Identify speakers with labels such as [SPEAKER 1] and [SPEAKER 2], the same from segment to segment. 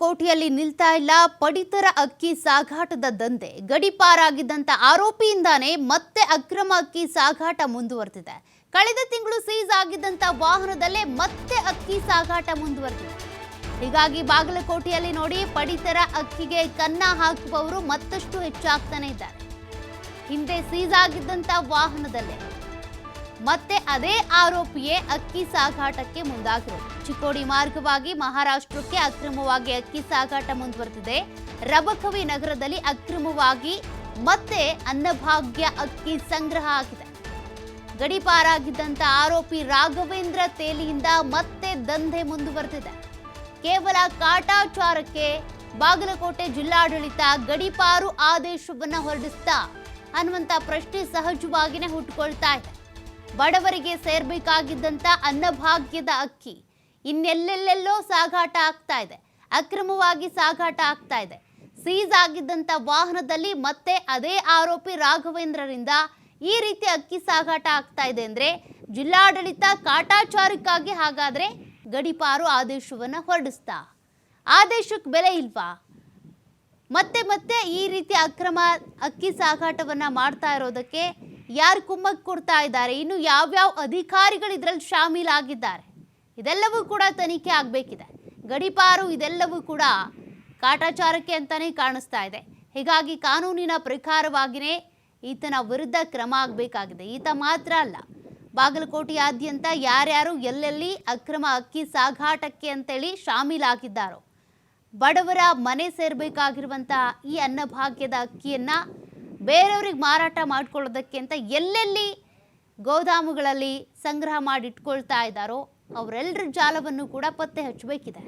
[SPEAKER 1] ಕೋಟೆಯಲ್ಲಿ ನಿಲ್ತಾ ಇಲ್ಲ ಪಡಿತರ ಅಕ್ಕಿ ಸಾಗಾಟದ ದಂಧೆ ಗಡಿಪಾರಾಗಿದ್ದಂತ ಆರೋಪಿಯಿಂದಾನೇ ಮತ್ತೆ ಅಕ್ರಮ ಅಕ್ಕಿ ಸಾಗಾಟ ಮುಂದುವರೆದಿದೆ. ಕಳೆದ ತಿಂಗಳು ಸೀಸ್ ಆಗಿದ್ದಂತ ವಾಹನದಲ್ಲೇ ಮತ್ತೆ ಅಕ್ಕಿ ಸಾಗಾಟ ಮುಂದುವರೆದಿದೆ. ಹೀಗಾಗಿ ಬಾಗಲಕೋಟೆಯಲ್ಲಿ ನೋಡಿ ಪಡಿತರ ಅಕ್ಕಿಗೆ ಕನ್ನ ಹಾಕುವವರು ಮತ್ತಷ್ಟು ಹೆಚ್ಚಾಗ್ತಾನೆ ಇದ್ದಾರೆ. ಹಿಂದೆ ಸೀಸ್ ಆಗಿದ್ದಂತ ವಾಹನದಲ್ಲೇ ಮತ್ತೆ ಅದೇ ಆರೋಪಿಯೇ ಅಕ್ಕಿ ಸಾಗಾಟಕ್ಕೆ ಮುಂದಾಗಿರೋದು. ಚಿಕ್ಕೋಡಿ ಮಾರ್ಗವಾಗಿ ಮಹಾರಾಷ್ಟ್ರಕ್ಕೆ ಅಕ್ರಮವಾಗಿ ಅಕ್ಕಿ ಸಾಗಾಟ ಮುಂದುವರೆದಿದೆ. ರಬಕವಿ ನಗರದಲ್ಲಿ ಅಕ್ರಮವಾಗಿ ಮತ್ತೆ ಅನ್ನಭಾಗ್ಯ ಅಕ್ಕಿ ಸಂಗ್ರಹ ಆಗಿದೆ. ಗಡಿಪಾರಾಗಿದ್ದಂತ ಆರೋಪಿ ರಾಘವೇಂದ್ರ ತೇಲಿಯಿಂದ ಮತ್ತೆ ದಂಧೆ ಮುಂದುವರೆದಿದೆ. ಕೇವಲ ಕಾಟಾಚಾರಕ್ಕೆ ಬಾಗಲಕೋಟೆ ಜಿಲ್ಲಾಡಳಿತ ಗಡಿಪಾರು ಆದೇಶವನ್ನ ಹೊರಡಿಸ್ತಾ ಅನ್ನುವಂತ ಪ್ರಶ್ನೆ ಸಹಜವಾಗಿಯೇ ಹುಟ್ಟುಕೊಳ್ತಾ ಇದೆ. ಬಡವರಿಗೆ ಸೇರ್ಬೇಕಾಗಿದ್ದಂತ ಅನ್ನಭಾಗ್ಯದ ಅಕ್ಕಿ ಇನ್ನೆಲ್ಲೆಲ್ಲೆಲ್ಲೋ ಸಾಗಾಟ ಆಗ್ತಾ ಇದೆ, ಅಕ್ರಮವಾಗಿ ಸಾಗಾಟ ಆಗ್ತಾ ಇದೆ. ಸೀಸ್ ಆಗಿದ್ದಂತ ವಾಹನದಲ್ಲಿ ಮತ್ತೆ ಅದೇ ಆರೋಪಿ ರಾಘವೇಂದ್ರರಿಂದ ಈ ರೀತಿ ಅಕ್ಕಿ ಸಾಗಾಟ ಆಗ್ತಾ ಇದೆ ಅಂದ್ರೆ ಜಿಲ್ಲಾಡಳಿತ ಕಾಟಾಚಾರಕ್ಕಾಗಿ ಹಾಗಾದ್ರೆ ಗಡಿಪಾರು ಆದೇಶವನ್ನ ಹೊರಡಿಸ್ತಾ ಆದೇಶಕ್ಕೆ ಬೆಲೆ ಇಲ್ವಾ? ಮತ್ತೆ ಮತ್ತೆ ಈ ರೀತಿ ಅಕ್ರಮ ಅಕ್ಕಿ ಸಾಗಾಟವನ್ನ ಮಾಡ್ತಾ ಇರೋದಕ್ಕೆ ಯಾರು ಕುಮ್ಮಕ್ಕು ಕೊಡ್ತಾ ಇದ್ದಾರೆ? ಇನ್ನು ಯಾವ್ಯಾವ ಅಧಿಕಾರಿಗಳು ಇದರಲ್ಲಿ ಶಾಮೀಲಾಗಿದ್ದಾರೆ? ಇದೆಲ್ಲವೂ ಕೂಡ ತನಿಖೆ ಆಗಬೇಕಿದೆ. ಗಡಿಪಾರು ಇದೆಲ್ಲವೂ ಕೂಡ ಕಾಟಾಚಾರಕ್ಕೆ ಅಂತಾನೆ ಕಾಣಿಸ್ತಾ ಇದೆ. ಹೀಗಾಗಿ ಕಾನೂನಿನ ಪ್ರಕಾರವಾಗಿಯೇ ಈತನ ವಿರುದ್ಧ ಕ್ರಮ ಆಗಬೇಕಾಗಿದೆ. ಈತ ಮಾತ್ರ ಅಲ್ಲ, ಬಾಗಲಕೋಟೆಯಾದ್ಯಂತ ಯಾರ್ಯಾರು ಎಲ್ಲೆಲ್ಲಿ ಅಕ್ರಮ ಅಕ್ಕಿ ಸಾಗಾಟಕ್ಕೆ ಅಂತೇಳಿ ಶಾಮೀಲಾಗಿದ್ದಾರೋ, ಬಡವರ ಮನೆ ಸೇರಬೇಕಾಗಿರುವಂತಹ ಈ ಅನ್ನಭಾಗ್ಯದ ಅಕ್ಕಿಯನ್ನ ಬೇರೆಯವ್ರಿಗೆ ಮಾರಾಟ ಮಾಡ್ಕೊಳ್ಳೋದಕ್ಕೆ ಅಂತ ಎಲ್ಲೆಲ್ಲಿ ಗೋದಾಮುಗಳಲ್ಲಿ ಸಂಗ್ರಹ ಮಾಡಿ ಇಟ್ಕೊಳ್ತಾ ಇದ್ದಾರೋ ಅವರೆಲ್ಲರ ಜಾಲವನ್ನು ಕೂಡ ಪತ್ತೆ ಹಚ್ಚಬೇಕಿದೆ.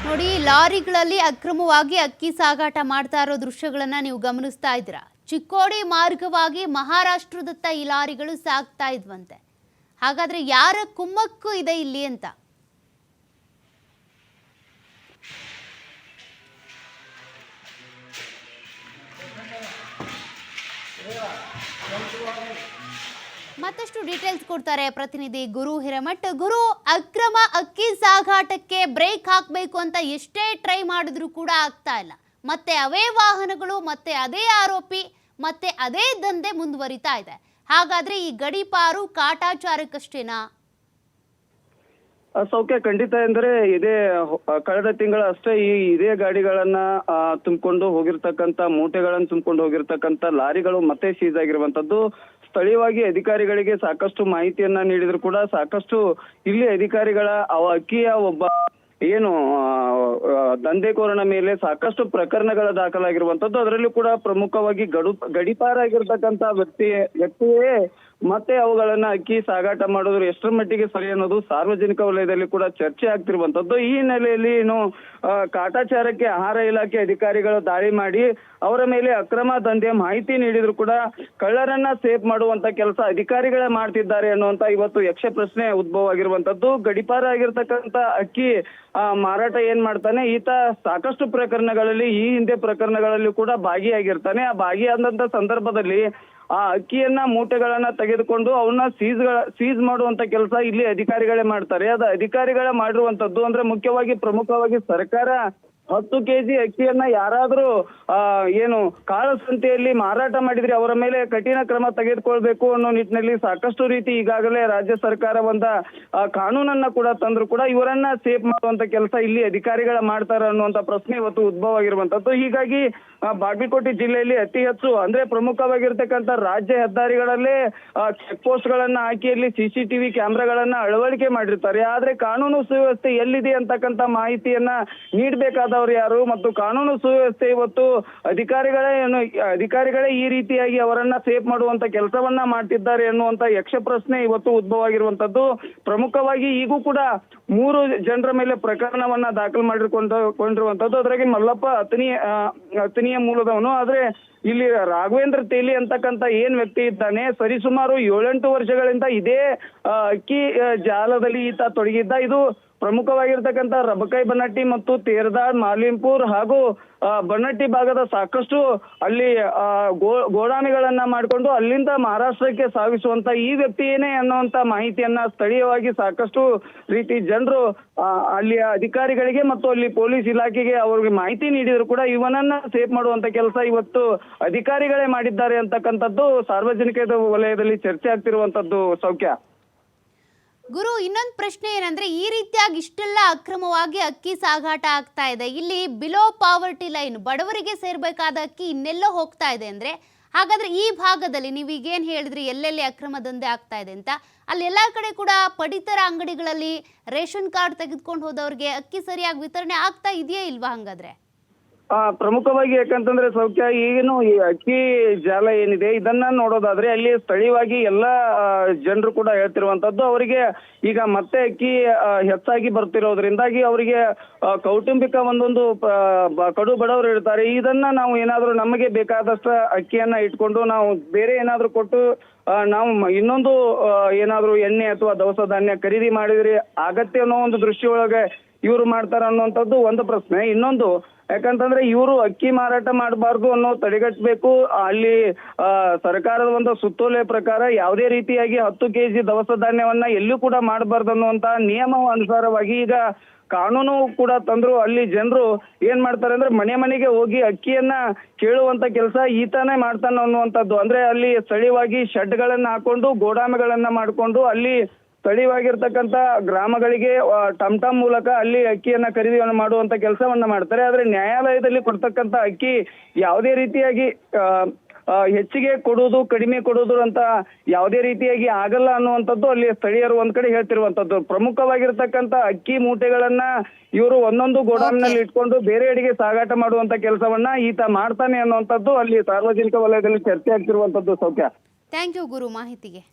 [SPEAKER 1] ನೋಡಿ, ಲಾರಿಗಳಲ್ಲಿ ಅಕ್ರಮವಾಗಿ ಅಕ್ಕಿ ಸಾಗಾಟ ಮಾಡ್ತಾ ಇರೋ ದೃಶ್ಯಗಳನ್ನ ನೀವು ಗಮನಿಸ್ತಾ ಇದ್ದೀರಾ. ಚಿಕ್ಕೋಡಿ ಮಾರ್ಗವಾಗಿ ಮಹಾರಾಷ್ಟ್ರದತ್ತ ಈ ಲಾರಿಗಳು ಸಾಗ್ತಾ ಇದ್ವಂತೆ. ಹಾಗಾದ್ರೆ ಯಾರ ಕುಮ್ಮಕ್ಕು ಇದೆ ಇಲ್ಲಿ ಅಂತ? ಮತ್ತಷ್ಟು ಡೀಟೇಲ್ಸ್ ಕೊಡ್ತಾರೆ ಪ್ರತಿನಿಧಿ ಗುರು ಹಿರೇಮಠ್. ಗುರು, ಅಕ್ರಮ ಅಕ್ಕಿ ಸಾಗಾಟಕ್ಕೆ ಬ್ರೇಕ್ ಹಾಕಬೇಕು ಅಂತ ಎಷ್ಟೇ ಟ್ರೈ ಮಾಡಿದ್ರು ಕೂಡ ಆಗ್ತಾ ಇಲ್ಲ. ಮತ್ತೆ ಅವೇ ವಾಹನಗಳು, ಮತ್ತೆ ಅದೇ ಆರೋಪಿ, ಮತ್ತೆ ಅದೇ ದಂಧೆ ಮುಂದುವರಿತಾ ಇದೆ. ಹಾಗಾದ್ರೆ ಈ ಗಡಿಪಾರು ಕಾಟಾಚಾರಕ್ಕಷ್ಟೇನಾ?
[SPEAKER 2] ಸೌಖ್ಯ ಖಂಡಿತ ಎಂದರೆ ಇದೇ ಕಳೆದ ತಿಂಗಳ ಅಷ್ಟೇ ಇದೇ ಗಾಡಿಗಳನ್ನ ತುಂಬಿಕೊಂಡು ಹೋಗಿರ್ತಕ್ಕಂತ ಮೂಟೆಗಳನ್ನು ತುಂಬಿಕೊಂಡು ಹೋಗಿರ್ತಕ್ಕಂತ ಲಾರಿಗಳು ಮತ್ತೆ ಸೀಸ್ ಆಗಿರುವಂತದ್ದು. ಸ್ಥಳೀಯವಾಗಿ ಅಧಿಕಾರಿಗಳಿಗೆ ಸಾಕಷ್ಟು ಮಾಹಿತಿಯನ್ನ ನೀಡಿದ್ರು ಕೂಡ ಸಾಕಷ್ಟು ಇಲ್ಲಿ ಅಧಿಕಾರಿಗಳ ಅಕ್ಕಿಯ ಒಬ್ಬ ಏನು ದಂಧೆಕೋರನ ಮೇಲೆ ಸಾಕಷ್ಟು ಪ್ರಕರಣಗಳ ದಾಖಲಾಗಿರುವಂತದ್ದು. ಅದರಲ್ಲೂ ಕೂಡ ಪ್ರಮುಖವಾಗಿ ಗಡಿಪಾರಾಗಿರ್ತಕ್ಕಂತ ವ್ಯಕ್ತಿಯೇ ಮತ್ತೆ ಅವುಗಳನ್ನ ಅಕ್ಕಿ ಸಾಗಾಟ ಮಾಡೋದು ಎಷ್ಟರ ಮಟ್ಟಿಗೆ ಸರಿ ಅನ್ನೋದು ಸಾರ್ವಜನಿಕ ವಲಯದಲ್ಲಿ ಕೂಡ ಚರ್ಚೆ ಆಗ್ತಿರುವಂತದ್ದು. ಈ ಹಿನ್ನೆಲೆಯಲ್ಲಿ ಕಾಟಾಚಾರಕ್ಕೆ ಆಹಾರ ಇಲಾಖೆ ಅಧಿಕಾರಿಗಳು ದಾಳಿ ಮಾಡಿ ಅವರ ಮೇಲೆ ಅಕ್ರಮ ದಂಧೆ ಮಾಹಿತಿ ನೀಡಿದ್ರು ಕೂಡ ಕಳ್ಳರನ್ನ ಸೇಫ್ ಮಾಡುವಂತ ಕೆಲಸ ಅಧಿಕಾರಿಗಳೇ ಮಾಡ್ತಿದ್ದಾರೆ ಅನ್ನುವಂತ ಇವತ್ತು ಯಕ್ಷ ಪ್ರಶ್ನೆ ಉದ್ಭವ ಆಗಿರುವಂತದ್ದು. ಗಡಿಪಾರ ಆಗಿರ್ತಕ್ಕಂತ ಅಕ್ಕಿ ಮಾರಾಟ ಏನ್ ಮಾಡ್ತಾನೆ ಈತ ಸಾಕಷ್ಟು ಪ್ರಕರಣಗಳಲ್ಲಿ ಈ ಹಿಂದೆ ಪ್ರಕರಣಗಳಲ್ಲಿ ಕೂಡ ಭಾಗಿಯಾಗಿರ್ತಾನೆ. ಆ ಭಾಗಿಯಾದಂತ ಸಂದರ್ಭದಲ್ಲಿ ಆ ಅಕ್ಕಿಯನ್ನ ಮೂಟೆಗಳನ್ನ ತೆಗೆದುಕೊಂಡು ಅವನ್ನ ಸೀಸ್ ಮಾಡುವಂತ ಕೆಲಸ ಇಲ್ಲಿ ಅಧಿಕಾರಿಗಳೇ ಮಾಡ್ತಾರೆ. ಅದು ಅಧಿಕಾರಿಗಳೇ ಮಾಡಿರುವಂತದ್ದು. ಅಂದ್ರೆ ಮುಖ್ಯವಾಗಿ ಪ್ರಮುಖವಾಗಿ ಸರ್ಕಾರ 10 ಕೆಜಿ ಅಕ್ಕಿಯನ್ನ ಯಾರಾದ್ರೂ ಕಾಳು ಸಂತೆಯಲ್ಲಿ ಮಾರಾಟ ಮಾಡಿದ್ರೆ ಅವರ ಮೇಲೆ ಕಠಿಣ ಕ್ರಮ ತೆಗೆದುಕೊಳ್ಬೇಕು ಅನ್ನೋ ನಿಟ್ಟಿನಲ್ಲಿ ಸಾಕಷ್ಟು ರೀತಿ ಈಗಾಗಲೇ ರಾಜ್ಯ ಸರ್ಕಾರ ಕಾನೂನನ್ನ ಕೂಡ ತಂದ್ರು ಕೂಡ ಇವರನ್ನ ಸೇಫ್ ಮಾಡುವಂತ ಕೆಲಸ ಇಲ್ಲಿ ಅಧಿಕಾರಿಗಳ ಮಾಡ್ತಾರೆ ಅನ್ನುವಂತ ಪ್ರಶ್ನೆ ಇವತ್ತು ಉದ್ಭವ ಆಗಿರುವಂತದ್ದು. ಹೀಗಾಗಿ ಬಾಗಲಕೋಟೆ ಜಿಲ್ಲೆಯಲ್ಲಿ ಅತಿ ಹೆಚ್ಚು ಅಂದ್ರೆ ಪ್ರಮುಖವಾಗಿರ್ತಕ್ಕಂಥ ರಾಜ್ಯ ಹೆದ್ದಾರಿಗಳಲ್ಲೇ ಚೆಕ್ ಪೋಸ್ಟ್ ಗಳನ್ನ ಹಾಕಿ ಅಲ್ಲಿ CCTV ಕ್ಯಾಮೆರಾಗಳನ್ನ ಅಳವಡಿಕೆ ಮಾಡಿರ್ತಾರೆ. ಆದ್ರೆ ಕಾನೂನು ಸುವ್ಯವಸ್ಥೆ ಎಲ್ಲಿದೆ ಅಂತಕ್ಕಂಥ ಮಾಹಿತಿಯನ್ನ ನೀಡಬೇಕಾದವರು ಯಾರು ಮತ್ತು ಕಾನೂನು ಸುವ್ಯವಸ್ಥೆ ಇವತ್ತು ಅಧಿಕಾರಿಗಳೇ ಈ ರೀತಿಯಾಗಿ ಅವರನ್ನ ಸೇಫ್ ಮಾಡುವಂತ ಕೆಲಸವನ್ನ ಮಾಡ್ತಿದ್ದಾರೆ ಎನ್ನುವಂತ ಯಕ್ಷ ಪ್ರಶ್ನೆ ಇವತ್ತು ಉದ್ಭವ ಆಗಿರುವಂತದ್ದು. ಪ್ರಮುಖವಾಗಿ ಈಗೂ ಕೂಡ 3 ಜನರ ಮೇಲೆ ಪ್ರಕರಣವನ್ನ ದಾಖಲು ಮಾಡಿಕೊಂಡಿರುವಂತದ್ದು. ಅದ್ರಾಗೆ ಮಲ್ಲಪ್ಪ ಅತನಿಯ ಮೂಲದವನು. ಆದ್ರೆ ಇಲ್ಲಿ ರಾಘವೇಂದ್ರ ತೇಲಿ ಅಂತಕ್ಕಂತ ಏನ್ ವ್ಯಕ್ತಿ ಇದ್ದಾನೆ ಸರಿಸುಮಾರು 7-8 ವರ್ಷಗಳಿಂದ ಇದೇ ಅಕ್ಕಿ ಜಾಲದಲ್ಲಿ ಈತ ತೊಡಗಿದ್ದ. ಇದು ಪ್ರಮುಖವಾಗಿರ್ತಕ್ಕಂಥ ರಬಕೈ ಬನ್ನಟ್ಟಿ ಮತ್ತು ತೇರದಾಳ್ ಮಾಲಿಂಪುರ್ ಹಾಗೂ ಬನ್ನಟ್ಟಿ ಭಾಗದ ಸಾಕಷ್ಟು ಅಲ್ಲಿ ಗೋಡಾಮಿಗಳನ್ನ ಮಾಡಿಕೊಂಡು ಅಲ್ಲಿಂದ ಮಹಾರಾಷ್ಟ್ರಕ್ಕೆ ಸಾಗಿಸುವಂತ ಈ ವ್ಯಕ್ತಿ ಏನೇ ಅನ್ನುವಂತ ಮಾಹಿತಿಯನ್ನ ಸ್ಥಳೀಯವಾಗಿ ಸಾಕಷ್ಟು ರೀತಿ ಜನರು ಅಲ್ಲಿಯ ಅಧಿಕಾರಿಗಳಿಗೆ ಮತ್ತು ಅಲ್ಲಿ ಪೊಲೀಸ್ ಇಲಾಖೆಗೆ ಅವ್ರಿಗೆ ಮಾಹಿತಿ ನೀಡಿದ್ರು ಕೂಡ ಇವನನ್ನ ಸೇಫ್ ಮಾಡುವಂತ ಕೆಲಸ ಇವತ್ತು ಅಧಿಕಾರಿಗಳೇ ಮಾಡಿದ್ದಾರೆ ಅಂತಕ್ಕಂಥದ್ದು ಸಾರ್ವಜನಿಕ ವಲಯದಲ್ಲಿ ಚರ್ಚೆ ಆಗ್ತಿರುವಂತದ್ದು. ಸೌಖ್ಯ
[SPEAKER 1] ಗುರು, ಇನ್ನೊಂದು ಪ್ರಶ್ನೆ ಏನಂದ್ರೆ ಈ ರೀತಿಯಾಗಿ ಇಷ್ಟೆಲ್ಲ ಅಕ್ರಮವಾಗಿ ಅಕ್ಕಿ ಸಾಗಾಟ ಆಗ್ತಾ ಇದೆ. ಇಲ್ಲಿ ಬಿಲೋ ಪಾವರ್ಟಿ ಲೈನ್ ಬಡವರಿಗೆ ಸೇರ್ಬೇಕಾದ ಅಕ್ಕಿ ಇನ್ನೆಲ್ಲೋ ಹೋಗ್ತಾ ಇದೆ ಅಂದ್ರೆ ಹಾಗಾದ್ರೆ ಈ ಭಾಗದಲ್ಲಿ ನೀವು ಈಗೇನು ಹೇಳಿದ್ರಿ ಎಲ್ಲೆಲ್ಲಿ ಅಕ್ರಮ ದಂಧೆ ಆಗ್ತಾ ಇದೆ ಅಂತ, ಅಲ್ಲಿ ಎಲ್ಲ ಕಡೆ ಕೂಡ ಪಡಿತರ ಅಂಗಡಿಗಳಲ್ಲಿ ರೇಷನ್ ಕಾರ್ಡ್ ತೆಗೆದುಕೊಂಡು ಹೋದವ್ರಿಗೆ ಅಕ್ಕಿ ಸರಿಯಾಗಿ ವಿತರಣೆ ಆಗ್ತಾ ಇದೆಯೇ ಇಲ್ವಾ? ಹಂಗಾದ್ರೆ
[SPEAKER 2] ಪ್ರಮುಖವಾಗಿ ಯಾಕಂತಂದ್ರೆ ಸೌಖ್ಯ ಈಗೇನು ಈ ಅಕ್ಕಿ ಜಾಲ ಏನಿದೆ ಇದನ್ನ ನೋಡೋದಾದ್ರೆ ಅಲ್ಲಿ ಸ್ಥಳೀಯವಾಗಿ ಎಲ್ಲಾ ಜನರು ಕೂಡ ಹೇಳ್ತಿರುವಂತದ್ದು ಅವರಿಗೆ ಈಗ ಮತ್ತೆ ಅಕ್ಕಿ ಹೆಚ್ಚಾಗಿ ಬರ್ತಿರೋದ್ರಿಂದಾಗಿ ಅವರಿಗೆ ಕೌಟುಂಬಿಕ ಒಂದೊಂದು ಕಡು ಬಡವರು ಇರ್ತಾರೆ. ಇದನ್ನ ನಾವು ಏನಾದ್ರೂ ನಮಗೆ ಬೇಕಾದಷ್ಟು ಅಕ್ಕಿಯನ್ನ ಇಟ್ಕೊಂಡು ನಾವು ಬೇರೆ ಏನಾದ್ರೂ ಕೊಟ್ಟು ನಾವು ಇನ್ನೊಂದು ಏನಾದ್ರೂ ಎಣ್ಣೆ ಅಥವಾ ದವಸ ಧಾನ್ಯ ಖರೀದಿ ಮಾಡಿದ್ರೆ ಆಗತ್ತೆ ಅನ್ನೋ ಒಂದು ದೃಷ್ಟಿಯೊಳಗೆ ಇವ್ರು ಮಾಡ್ತಾರ ಅನ್ನುವಂಥದ್ದು ಒಂದು ಪ್ರಶ್ನೆ. ಇನ್ನೊಂದು ಯಾಕಂತಂದ್ರೆ ಇವರು ಅಕ್ಕಿ ಮಾರಾಟ ಮಾಡಬಾರ್ದು ಅನ್ನೋ ತಡೆಗಟ್ಟಬೇಕು. ಅಲ್ಲಿ ಸರ್ಕಾರದ ಒಂದು ಸುತ್ತೋಲೆ ಪ್ರಕಾರ ಯಾವುದೇ ರೀತಿಯಾಗಿ 10 ಕೆಜಿ ದವಸ ಧಾನ್ಯವನ್ನ ಎಲ್ಲೂ ಕೂಡ ಮಾಡಬಾರ್ದು ಅನ್ನುವಂತ ನಿಯಮ ಅನುಸಾರವಾಗಿ ಈಗ ಕಾನೂನು ಕೂಡ ತಂದ್ರು. ಅಲ್ಲಿ ಜನರು ಏನ್ ಮಾಡ್ತಾರೆ ಅಂದ್ರೆ ಮನೆಗೆ ಹೋಗಿ ಅಕ್ಕಿಯನ್ನ ಕೇಳುವಂತ ಕೆಲಸ ಈತನೇ ಮಾಡ್ತಾನೆ ಅನ್ನುವಂಥದ್ದು. ಅಂದ್ರೆ ಅಲ್ಲಿ ಸ್ಥಳೀಯವಾಗಿ ಶೆಡ್ಗಳನ್ನ ಹಾಕೊಂಡು ಗೋದಾಮುಗಳನ್ನ ಮಾಡ್ಕೊಂಡು ಅಲ್ಲಿ ಸ್ಥಳೀಯವಾಗಿರ್ತಕ್ಕಂಥ ಗ್ರಾಮಗಳಿಗೆ ಟಮ್ ಮೂಲಕ ಅಲ್ಲಿ ಅಕ್ಕಿಯನ್ನ ಖರೀದಿಯನ್ನು ಮಾಡುವಂತ ಕೆಲಸವನ್ನ ಮಾಡ್ತಾರೆ. ಆದ್ರೆ ನ್ಯಾಯಾಲಯದಲ್ಲಿ ಕೊಡ್ತಕ್ಕಂಥ ಅಕ್ಕಿ ಯಾವುದೇ ರೀತಿಯಾಗಿ ಹೆಚ್ಚಿಗೆ ಕೊಡುವುದು ಕಡಿಮೆ ಕೊಡುವುದು ಅಂತ ಯಾವುದೇ ರೀತಿಯಾಗಿ ಆಗಲ್ಲ ಅನ್ನುವಂಥದ್ದು ಅಲ್ಲಿ ಸ್ಥಳೀಯರು ಒಂದ್ ಕಡೆ ಹೇಳ್ತಿರುವಂತದ್ದು. ಪ್ರಮುಖವಾಗಿರ್ತಕ್ಕಂಥ ಅಕ್ಕಿ ಮೂಟೆಗಳನ್ನ ಇವರು ಒಂದೊಂದು ಗೋಡಾಮ್ನಲ್ಲಿ ಇಟ್ಕೊಂಡು ಬೇರೆ ಅಡಿಗೆ ಸಾಗಾಟ ಮಾಡುವಂತ ಕೆಲಸವನ್ನ ಈತ ಮಾಡ್ತಾನೆ ಅನ್ನುವಂಥದ್ದು ಅಲ್ಲಿ ಸಾರ್ವಜನಿಕ ವಲಯದಲ್ಲಿ ಚರ್ಚೆ ಆಗ್ತಿರುವಂತದ್ದು. ಸೌಖ್ಯ,
[SPEAKER 1] ಥ್ಯಾಂಕ್ ಯು ಗುರು ಮಾಹಿತಿಗೆ.